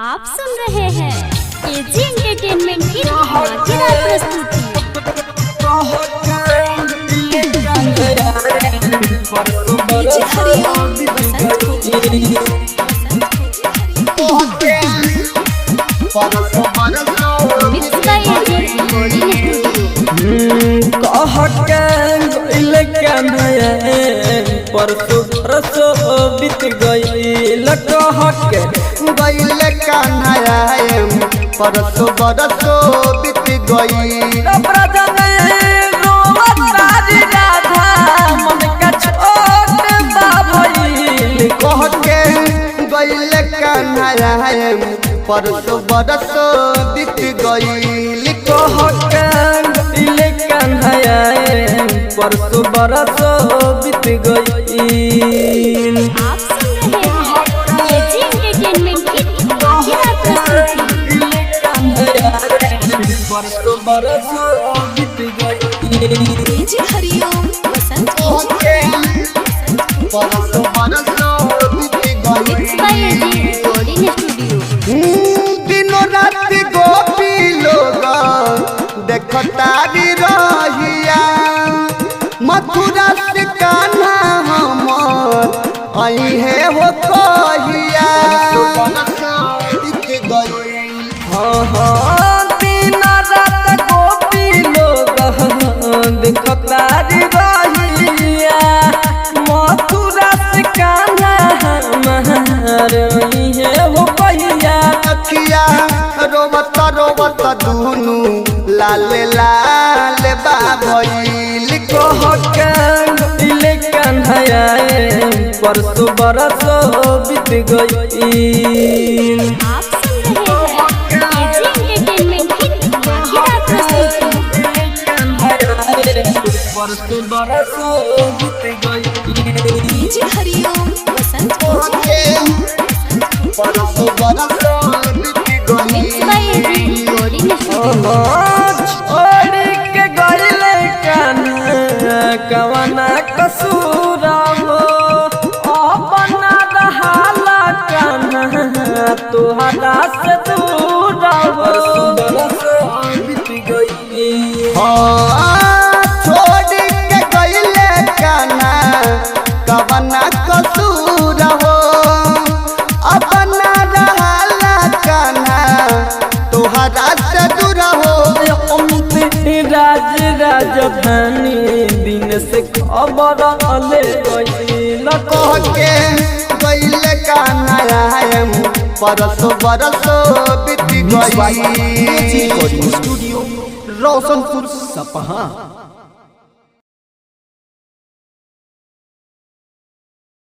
आप सुन रहे हैं केजी एंटरटेनमेंट की धमाकेदार प्रस्तुति। परसो बीत गईल परसो बरसो बीत गईल मन का छोट बा भइल कह के गईल कन्हैया परसो बरसो बीत गईल कह के गईल कन्हैया परसो बरसो बीत गईल। आप सुन रहे हैं केजी एंटरटेनमेंट की धमाकेदार प्रस्तुति। परसो बरसो बीत गईल। केजी हरिओम बसंत परसो बरसो बीत mix by AG recording studio. दिनों रात गोपी लोग देखतारी रहिया मथुरा से कान्हा हमर आई है हो कहिया दिन रात गोपी लोग देखतारी रहिया मथुरा से कान्हा हमार आई है हो कहिया। अखिया रोवत रोवत दुनु लाल लाल बा भइल कह के गईल कन्हैया परसो बरसो बीत गईल। आप सुन रहे हैं केजी एंटरटेनमेंट की धमाकेदार प्रस्तुति। परसो बरसो बीत गईल। केजी हरिओम बसंत परसो बरसो बीत mix by AG recording studio. छोड़ के गईल कन्हैया कवना कसूर हो अपना रहाला कन्हैया तोहरा से दूर हो। बीत गईल छोड़ के गईले काना कवना कसूर हो अपना रहला काना तोहरा से दूर हो। राज राजधानी दिन से खबर ले गईल कह के गईले काना परसो बरसो बीत गईल। स्टूडियो रोशनपुर सपहा।